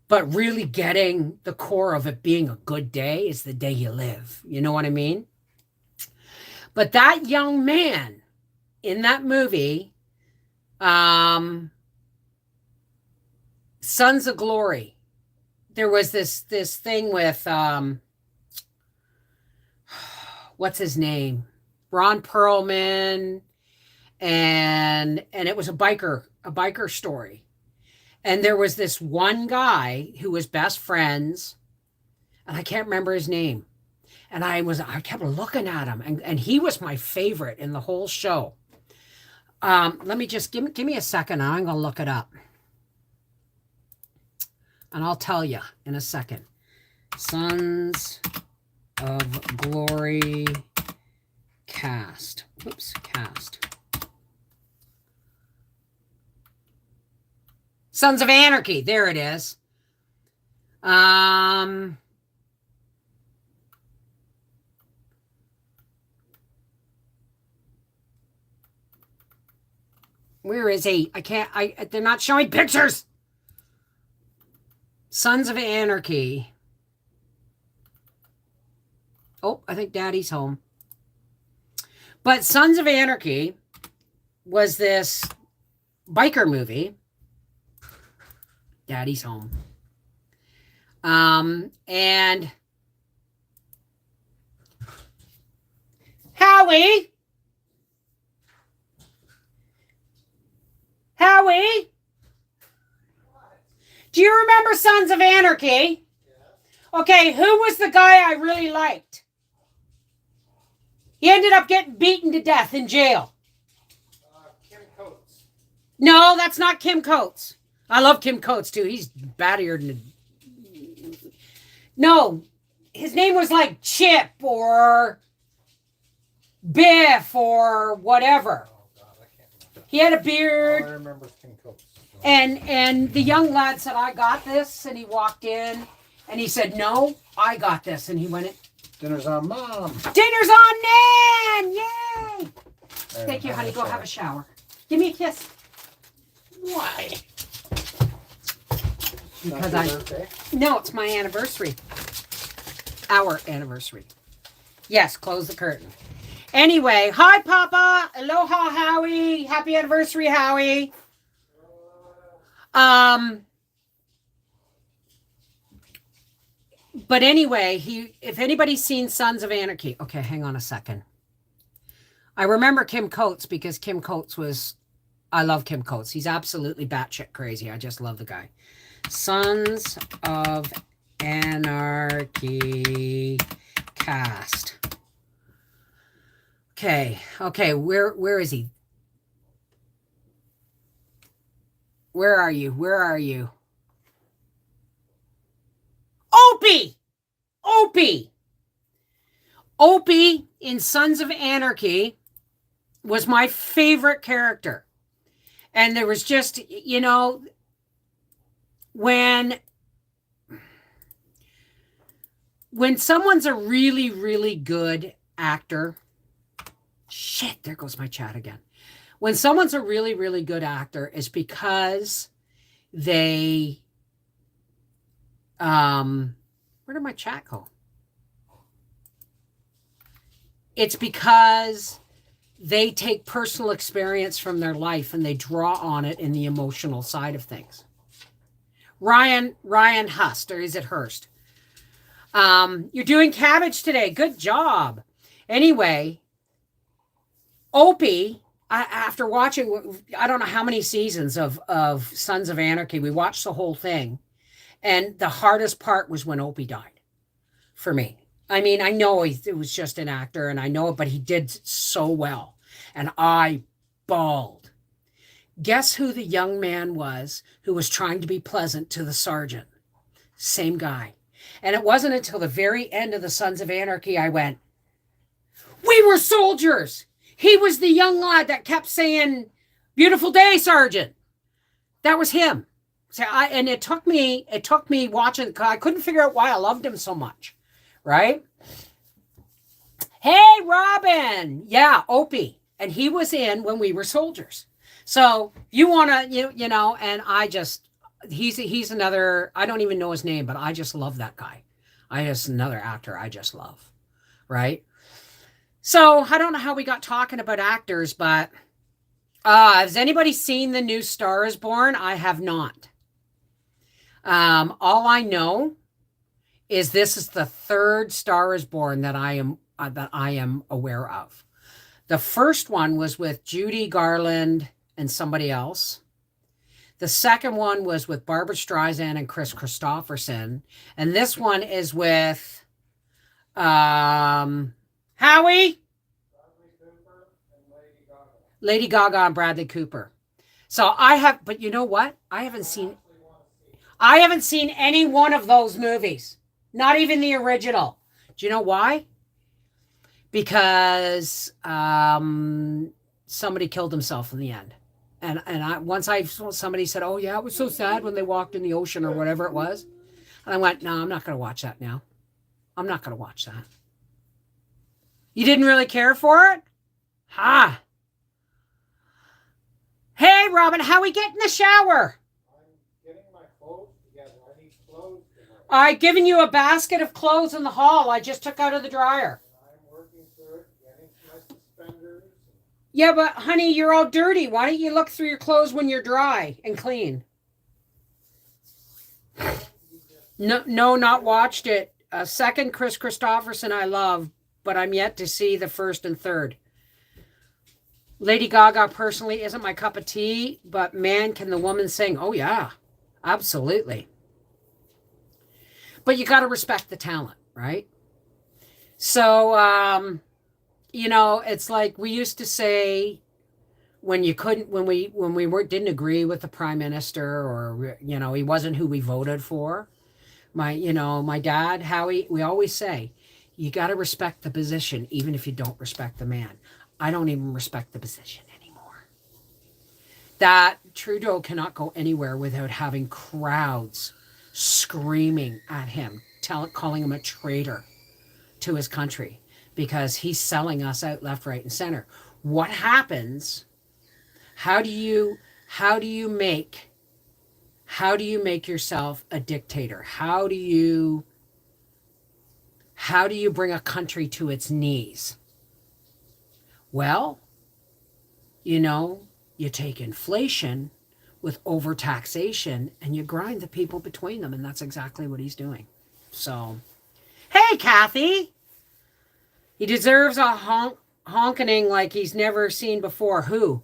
But really getting the core of it being a good day is the day you live. You know what I mean? But that young man in that movie, Sons of Glory, there was this thing with, what's his name? Ron Perlman, and it was a biker story. And there was this one guy who was best friends, and I can't remember his name. And I kept looking at him, and he was my favorite in the whole show. Let me just give me a second. I'm going to look it up, and I'll tell you in a second. Sons of Glory cast. Whoops, cast. Sons of Anarchy. There it is. Where is he? They're not showing pictures. Sons of Anarchy. Oh, I think Daddy's home. But Sons of Anarchy was this biker movie. Daddy's home. And Howie, do you remember Sons of Anarchy? Okay, who was the guy I really liked? He ended up getting beaten to death in jail. Kim Coates. No, that's not Kim Coates. I love Kim Coates too. He's battier than... No, his name was like Chip or Biff or whatever. Oh God, I can't remember. He had a beard. All I remember is Kim Coates. And the young lad said, "I got this," and he walked in and he said, "No, I got this," and he went in. Dinner's on Mom. Dinner's on Nan! Yay! Thank you, honey. Go have a shower. Give me a kiss. Why? Because birthday? No, it's my anniversary. Our anniversary. Yes, close the curtain. Anyway, hi, Papa. Aloha, Howie. Happy anniversary, Howie. But anyway, if anybody's seen Sons of Anarchy, okay, hang on a second. I remember Kim Coates because Kim Coates I love Kim Coates. He's absolutely batshit crazy. I just love the guy. Sons of Anarchy cast. Okay, where is he? Where are you? Opie. Opie. Opie in Sons of Anarchy was my favorite character. And there was just, when someone's a really, really good actor, shit, there goes my chat again. When someone's a really, really good actor, it's because they, where did my chat go? It's because they take personal experience from their life and they draw on it in the emotional side of things. Ryan Hust, or is it Hurst? You're doing cabbage today. Good job. Anyway, Opie, after watching, I don't know how many seasons of Sons of Anarchy, we watched the whole thing. And the hardest part was when Opie died for me. I mean, I know it was just an actor and I know it, but he did so well. And I bawled. Guess who the young man was who was trying to be pleasant to the sergeant? Same guy. And it wasn't until the very end of the Sons of Anarchy I went, we were soldiers. He was the young lad that kept saying, beautiful day, Sergeant. That was him. So it took me watching, I couldn't figure out why I loved him so much. Right? Hey, Robin. Yeah, Opie. And he was in When We Were Soldiers. So you want to, and he's another, I don't even know his name, but I just love that guy. Another actor I just love. Right? So I don't know how we got talking about actors, but has anybody seen the new Star is Born? I have not. All I know is this is the third Star is Born that I am aware of. The first one was with Judy Garland and somebody else. The second one was with Barbara Streisand and Chris Christopherson. And this one is with Howie? Lady Gaga and Bradley Cooper. So but you know what? I haven't seen any one of those movies. Not even the original. Do you know why? Because somebody killed himself in the end. And somebody said, oh yeah, it was so sad when they walked in the ocean or whatever it was. And I went, no, I'm not going to watch that now. I'm not going to watch that. You didn't really care for it? Ha! Hey, Robin, how we get in the shower? I've given you a basket of clothes in the hall I just took out of the dryer. I'm working through it, getting my suspenders. Yeah, but honey, you're all dirty. Why don't you look through your clothes when you're dry and clean? No, not watched it. Second, Chris Christopherson I love, but I'm yet to see the first and third. Lady Gaga personally isn't my cup of tea, but man, can the woman sing. Oh yeah, absolutely. But you got to respect the talent, right? So, it's like we used to say when we didn't agree with the prime minister or, he wasn't who we voted for. My dad, Howie, we always say, you got to respect the position, even if you don't respect the man. I don't even respect the position anymore. That Trudeau cannot go anywhere without having crowds screaming at him, calling him a traitor to his country because he's selling us out left, right, and center. What happens? How do you make yourself a dictator? How do you bring a country to its knees? Well, you take inflation with overtaxation and you grind the people between them, and that's exactly what he's doing. So, hey, Kathy. He deserves a honking like he's never seen before. Who?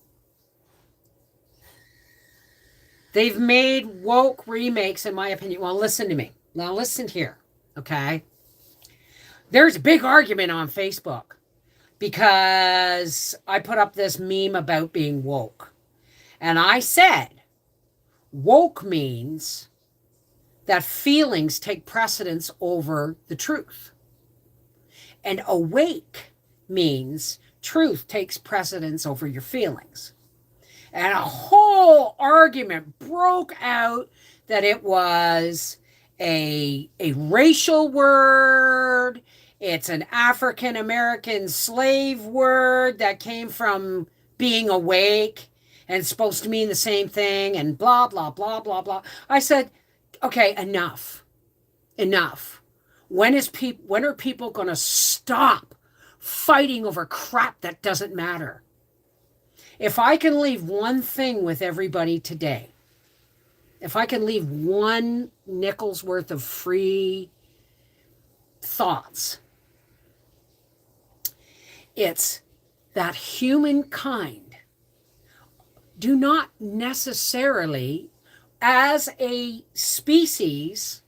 They've made woke remakes, in my opinion. Well, listen to me. Now, listen here, okay? There's a big argument on Facebook because I put up this meme about being woke. And I said, woke means that feelings take precedence over the truth. And awake means truth takes precedence over your feelings. And a whole argument broke out that it was a racial word. It's an African American slave word that came from being awake and supposed to mean the same thing, and blah, blah, blah, blah, blah. I said, okay, enough. Enough. When are people going to stop fighting over crap that doesn't matter? If I can leave one thing with everybody today, if I can leave one nickel's worth of free thoughts, it's that humankind do not necessarily, as a species,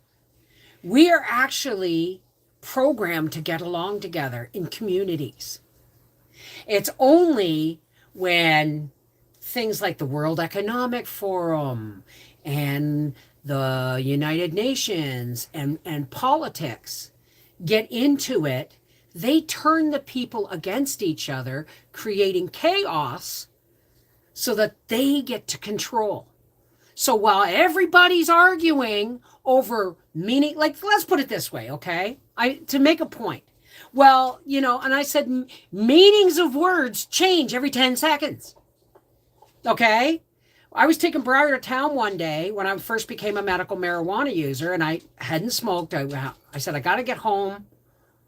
we are actually programmed to get along together in communities. It's only when things like the World Economic Forum and the United Nations and politics get into it, they turn the people against each other, creating chaos so that they get to control. So while everybody's arguing over meaning, like, let's put it this way, okay? To make a point. Well, and I said meanings of words change every 10 seconds. Okay? I was taking Briar to town one day when I first became a medical marijuana user, and I hadn't smoked. I said, I got to get home.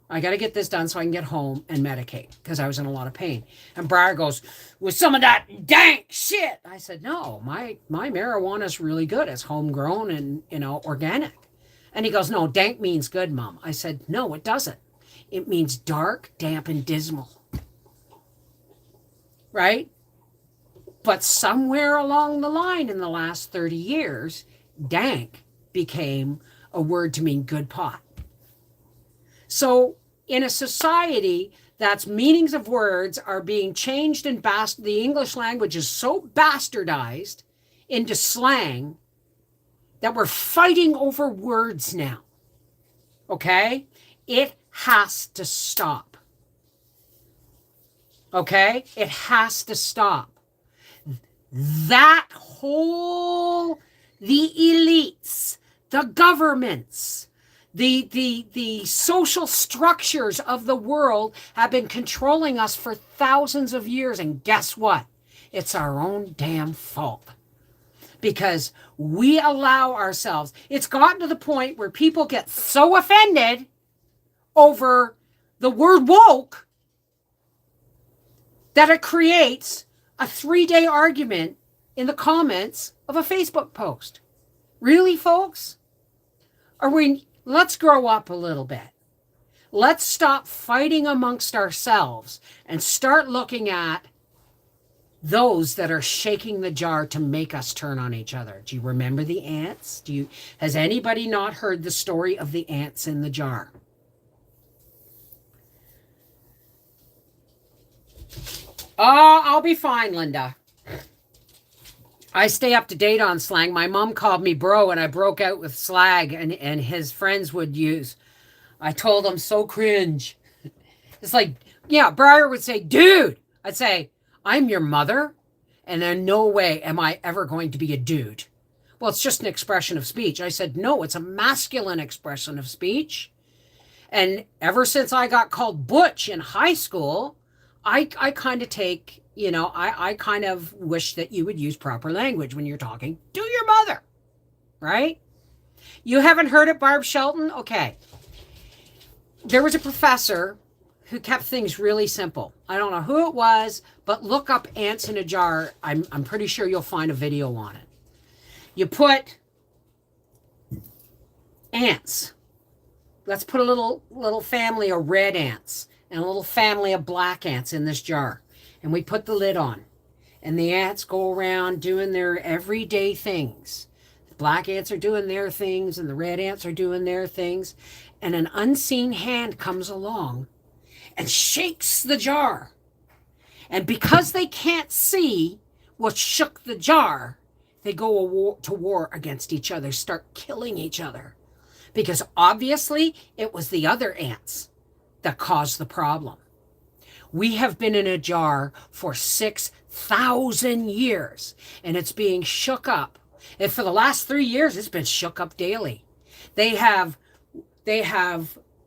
I got to get this done so I can get home and medicate because I was in a lot of pain. And Briar goes, with some of that dank shit. I said, no, my marijuana is really good. It's homegrown and, organic. And he goes, no, dank means good, Mom. I said, no, it doesn't. It means dark, damp, and dismal. Right? But somewhere along the line in the last 30 years, dank became a word to mean good pot. So in a society that's meanings of words are being changed and the English language is so bastardized into slang that we're fighting over words now. Okay? It has to stop. Okay? It has to stop. That whole, the elites, the governments, the social structures of the world have been controlling us for thousands of years. And guess what? It's our own damn fault. Because we allow ourselves, it's gotten to the point where people get so offended over the word woke that it creates a 3-day argument in the comments of a Facebook post. Really, folks? Let's grow up a little bit. Let's stop fighting amongst ourselves and start looking at those that are shaking the jar to make us turn on each other. Do you remember the ants? Has anybody not heard the story of the ants in the jar? Oh, I'll be fine, Linda. I stay up to date on slang. My mom called me bro, and I broke out with slag, and his friends would use. I told him, so cringe. It's like, yeah, Briar would say, dude. I'd say, I'm your mother, and in no way am I ever going to be a dude. Well, it's just an expression of speech. I said, no, it's a masculine expression of speech. And ever since I got called butch in high school, I kind of take, I kind of wish that you would use proper language when you're talking to your mother, right? You haven't heard it, Barb Shelton? Okay. There was a professor who kept things really simple. I don't know who it was, but look up ants in a jar. I'm pretty sure you'll find a video on it. You put ants. Let's put a little family of red ants and a little family of black ants in this jar. And we put the lid on. And the ants go around doing their everyday things. The black ants are doing their things and the red ants are doing their things. And an unseen hand comes along and shakes the jar. And because they can't see what shook the jar, they go to war against each other, start killing each other. Because obviously it was the other ants that caused the problem. We have been in a jar for 6,000 years, and it's being shook up. And for the last 3 years, it's been shook up daily. They have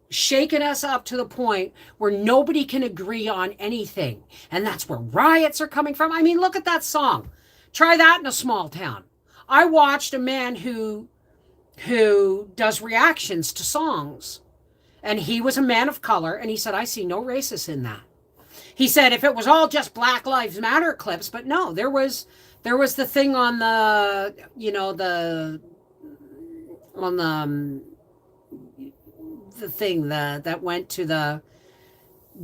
shaken us up to the point where nobody can agree on anything. And that's where riots are coming from. I mean, look at that song. Try that in a small town. I watched a man who does reactions to songs. And he was a man of color, and he said, I see no racist in that. He said if it was all just Black Lives Matter clips, but no, there was the thing on the, the thing that went to the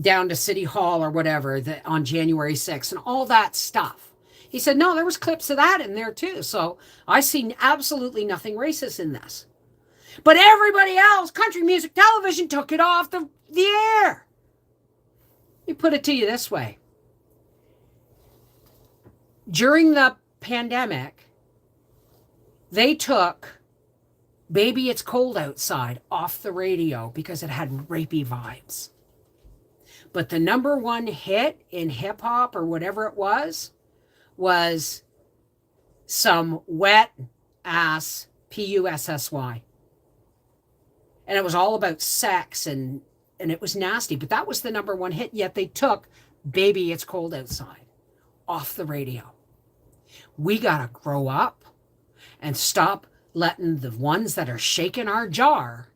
down to City Hall or whatever on January 6th and all that stuff. He said, no, there was clips of that in there too. So I see absolutely nothing racist in this. But everybody else, country music television, took it off the air. Let me put it to you this way. During the pandemic, they took Baby It's Cold Outside off the radio because it had rapey vibes. But the number one hit in hip hop or whatever it was some wet ass Pussy. And it was all about sex and it was nasty, but that was the number one hit. Yet they took Baby It's Cold Outside off the radio. We got to grow up and stop letting the ones that are shaking our jar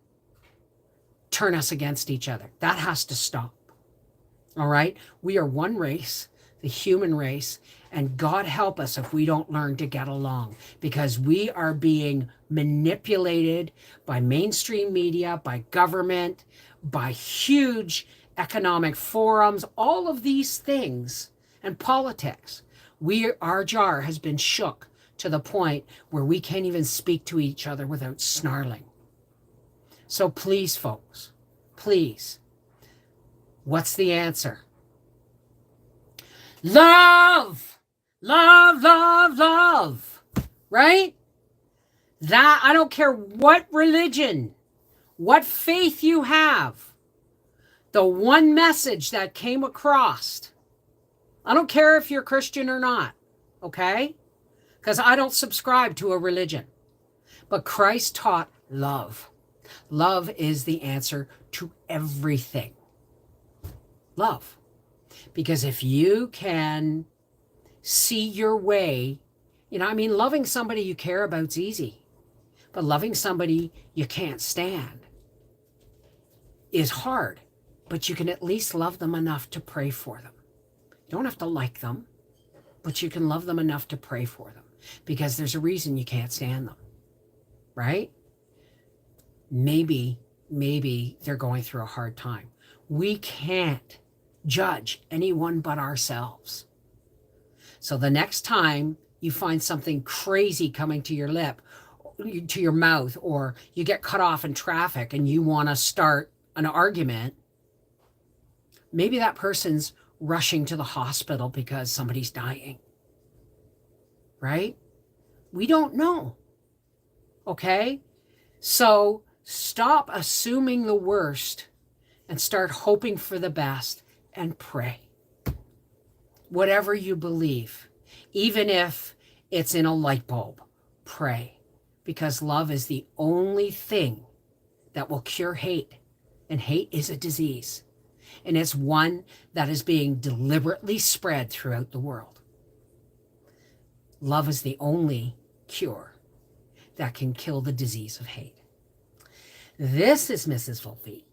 turn us against each other. That has to stop. All right? We are one race, the human race, and God help us if we don't learn to get along, because we are being manipulated by mainstream media, by government, by huge economic forums, all of these things, and politics. Our jar has been shook to the point where we can't even speak to each other without snarling. So please, folks, please, what's the answer? Love, love, love, love, right? That, I don't care what religion, what faith you have, the one message that came across, I don't care if you're Christian or not, okay? Because I don't subscribe to a religion. But Christ taught love. Love is the answer to everything. Love. Because if you can see your way, loving somebody you care about's easy. But loving somebody you can't stand is hard. But you can at least love them enough to pray for them. You don't have to like them, but you can love them enough to pray for them. Because there's a reason you can't stand them, right? Maybe they're going through a hard time. We can't judge anyone but ourselves. So the next time you find something crazy coming to your lip, to your mouth, or you get cut off in traffic and you want to start an argument, maybe that person's rushing to the hospital because somebody's dying. Right? We don't know. Okay? So stop assuming the worst and start hoping for the best and pray. Whatever you believe, even if it's in a light bulb, pray. Because love is the only thing that will cure hate. And hate is a disease. And it's one that is being deliberately spread throughout the world. Love is the only cure that can kill the disease of hate. This is Mrs. Volpe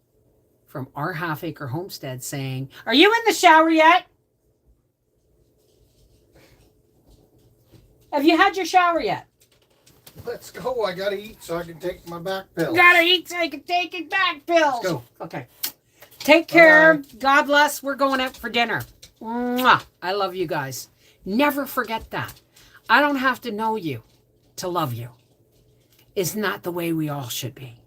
from Our Half Acre Homestead saying, are you in the shower yet? Have you had your shower yet? Let's go. I gotta eat so I can take my back pills. Gotta eat so I can take your back pills. Let's go. Okay. Take care. Bye-bye. God bless. We're going out for dinner. Mwah. I love you guys. Never forget that. I don't have to know you to love you. Isn't that the way we all should be?